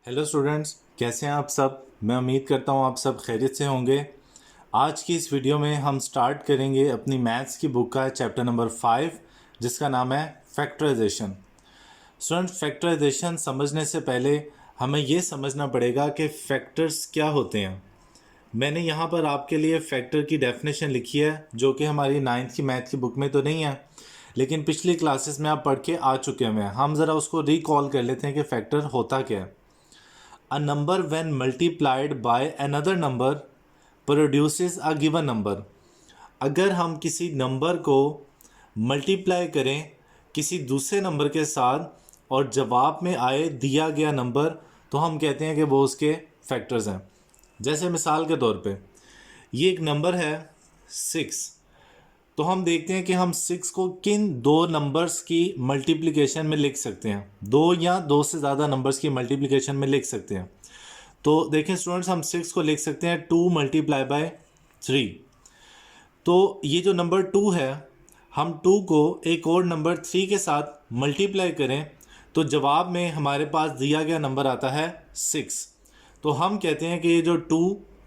Hello students, कैसे हैं आप सब। मैं उम्मीद करता हूं आप सब खैरियत से होंगे। आज की इस वीडियो में हम स्टार्ट करेंगे अपनी मैथ्स की बुक का चैप्टर नंबर 5, जिसका नाम है फैक्टराइजेशन। स्टूडेंट्स, फैक्टराइजेशन समझने से पहले हमें ये समझना पड़ेगा कि फैक्टर्स क्या होते हैं। मैंने यहाँ पर आपके लिए फैक्टर की डेफिनेशन लिखी है, जो कि हमारी 9th की मैथ की बुक में तो नहीं है, लेकिन पिछली क्लासेस में आप पढ़ के आ चुके हैं। हम ज़रा उसको रिकॉल कर लेते हैं कि फैक्टर होता क्या है। A number when multiplied by another number produces a given number। अगर हम किसी नंबर को मल्टीप्लाई करें किसी दूसरे नंबर के साथ और जवाब में आए दिया गया नंबर, तो हम कहते हैं कि वो उसके फैक्टर्स हैं। जैसे मिसाल के तौर पे ये एक नंबर है 6, तो हम देखते हैं कि हम 6 को किन दो नंबर्स की मल्टीप्लिकेशन में लिख सकते हैं। दो या दो से ज़्यादा नंबर्स की मल्टीप्लिकेशन में लिख सकते हैं। तो देखें स्टूडेंट्स, हम 6 को लिख सकते हैं 2 मल्टीप्लाई बाय 3। तो ये जो नंबर 2 है, हम 2 को एक और नंबर 3 के साथ मल्टीप्लाई करें तो जवाब में हमारे पास दिया गया नंबर आता है 6। तो हम कहते हैं कि ये जो 2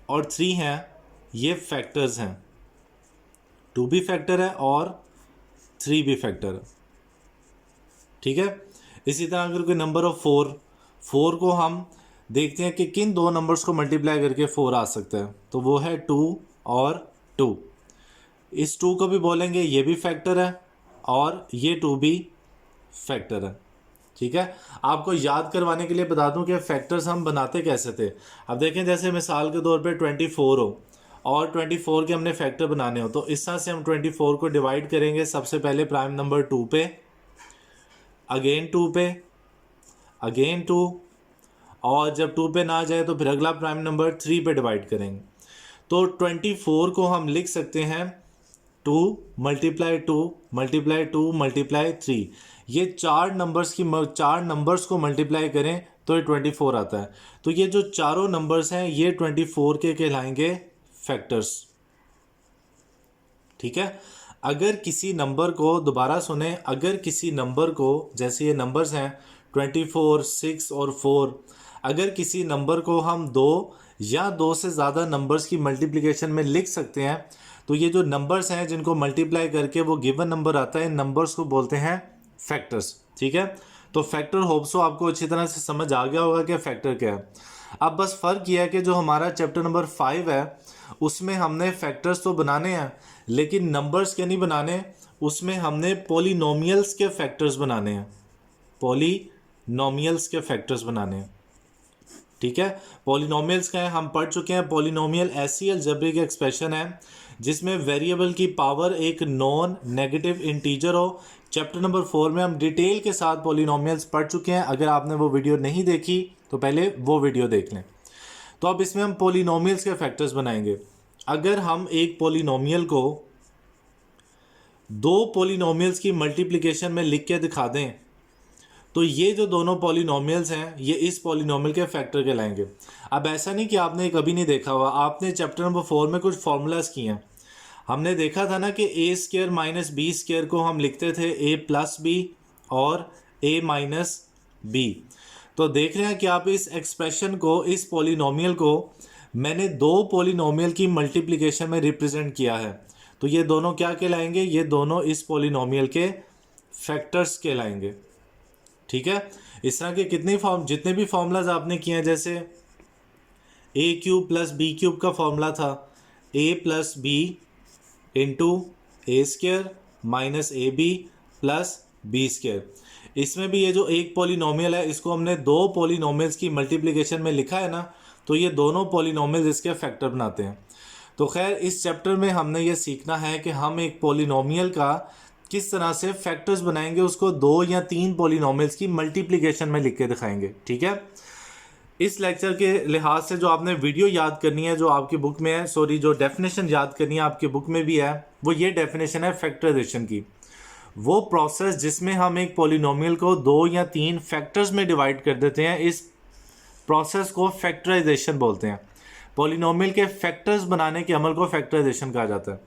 और 3 हैं ये फैक्टर्स हैं। 2 भी फैक्टर है और 3 भी फैक्टर है। ठीक है। इसी तरह अगर कोई नंबर ऑफ 4 को हम देखते हैं कि किन दो नंबर्स को मल्टीप्लाई करके 4 आ सकता है, तो वो है 2 और 2। इस 2 को भी बोलेंगे ये भी फैक्टर है और ये 2 भी फैक्टर है। ठीक है। आपको याद करवाने के लिए बता दूं कि फैक्टर्स हम बनाते कैसे थे। अब देखें, जैसे मिसाल के तौर पे 24 हो और 24 के हमने फैक्टर बनाने हो, तो इस तरह से हम 24 को डिवाइड करेंगे। सबसे पहले प्राइम नंबर 2 पे, अगेन 2 पे, अगेन 2, और जब 2 पे ना जाए तो फिर अगला प्राइम नंबर 3 पे डिवाइड करेंगे। तो 24 को हम लिख सकते हैं 2 मल्टीप्लाई 2 मल्टीप्लाई 2 मल्टीप्लाई 3। ये चार नंबर्स को मल्टीप्लाई करें तो ये 24 आता है। तो ये जो चारों नंबर्स हैं ये 24 के कहलाएंगे फैक्टर्स। ठीक है। अगर किसी नंबर को, दोबारा सुने, अगर किसी नंबर को, जैसे ये नंबर्स हैं 24, 6 और 4, अगर किसी नंबर को हम दो या दो से ज़्यादा नंबर्स की मल्टीप्लिकेशन में लिख सकते हैं, तो ये जो नंबर्स हैं जिनको मल्टीप्लाई करके वो गिवन नंबर आता है, इन नंबर्स को बोलते हैं फैक्टर्स। ठीक है। तो फैक्टर होप्सो आपको अच्छी तरह से समझ आ गया होगा कि फैक्टर क्या है। अब बस फ़र्क यह है कि जो हमारा चैप्टर नंबर 5 है उसमें हमने फैक्टर्स तो बनाने हैं, लेकिन नंबर्स के नहीं बनाने। उसमें हमने पॉलिनोमियल्स के फैक्टर्स बनाने हैं, पॉलिनोमियल्स के फैक्टर्स बनाने हैं। ठीक है। पॉलिनोमियल्स का है, हम पढ़ चुके हैं। पॉलिनोमियल ऐसी अलजेब्रिक एक्सप्रेशन है जिसमें वेरिएबल की पावर एक नॉन नेगेटिव इंटीजर हो। चैप्टर नंबर 4 में हम डिटेल के साथ पॉलिनोमियल्स पढ़ चुके हैं। अगर आपने वो वीडियो नहीं देखी तो पहले वो वीडियो देख लें। तो अब इसमें हम पॉलिनोमियल्स के फैक्टर्स बनाएंगे। अगर हम एक पॉलिनोमियल को दो पॉलिनोमियल्स की मल्टीप्लिकेशन में लिख के दिखा दें, तो ये जो दोनों पॉलिनोमियल्स हैं ये इस पॉलिनोमियल के फैक्टर कहलाएंगे। अब ऐसा नहीं कि आपने कभी नहीं देखा हुआ, आपने चैप्टर नंबर 4 में कुछ फॉर्मूलाज किए हैं। हमने देखा था ना कि ए स्क्वायर माइनस बी स्क्वायर को हम लिखते थे ए प्लस बी और ए माइनस बी। तो देख रहे हैं कि आप इस एक्सप्रेशन को, इस पॉलिनोमियल को मैंने दो पॉलिनोमियल की मल्टीप्लिकेशन में रिप्रेजेंट किया है। तो ये दोनों क्या कहलाएंगे? ये दोनों इस पॉलिनोमियल के फैक्टर्स कहलाएंगे। ठीक है। इस तरह के जितने भी फॉर्मूलाज आपने किए हैं, जैसे a cube plus b cube का फॉर्मूला था a plus b into a square minus a b plus b square. इसमें भी ये जो एक पॉलिनोमियल है इसको हमने दो पॉलिनोमियल्स की मल्टीप्लिकेशन में लिखा है ना, तो ये दोनों पॉलिनोमियल्स इसके फैक्टर बनाते हैं। तो खैर इस चैप्टर में हमने ये सीखना है कि हम एक पॉलिनोमियल का किस तरह से फैक्टर्स बनाएंगे, उसको दो या तीन पॉलिनोमियल्स की मल्टीप्लिकेशन में लिख के दिखाएंगे। ठीक है। इस लेक्चर के लिहाज से जो आपने वीडियो याद करनी है, जो आपकी बुक में है, जो डेफिनेशन याद करनी है आपकी बुक में भी है, वो ये डेफिनेशन है फैक्टराइजेशन की। वो प्रोसेस जिसमें हम एक पॉलिनोमियल को दो या तीन फैक्टर्स में डिवाइड कर देते हैं, इस प्रोसेस को फैक्टराइजेशन बोलते हैं। पॉलिनोमियल के फैक्टर्स बनाने के अमल को फैक्टराइजेशन कहा जाता है।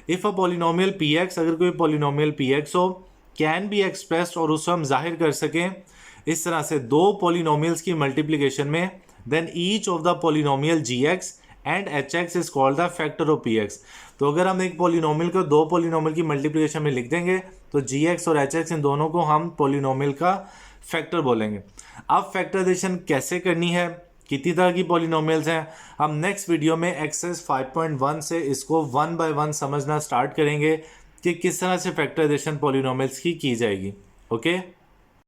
इफ़ अ पॉलिनोमियल px, अगर कोई पॉलिनोमियल px हो, कैन बी एक्सप्रेस्ड, और उसको हम जाहिर कर सकें इस तरह से दो पॉलिनोमियल्स की मल्टीप्लिकेशन में, then each of the polynomial gx and hx is called the factor of px। तो अगर हम एक पॉलिनोमियल को दो पॉलिनोमियल की मल्टीप्लिकेशन में लिख देंगे तो gx और hx इन दोनों को हम पॉलिनोमियल का फैक्टर बोलेंगे। अब फैक्टराइजेशन कैसे करनी है, कितनी तरह की पॉलिनोमियल्स हैं, हम नेक्स्ट वीडियो में एक्सरसाइज 5.1 से इसको 1 बाय 1 समझना स्टार्ट करेंगे कि किस तरह से फैक्टराइजेशन पॉलिनोमियल्स की जाएगी। ओके।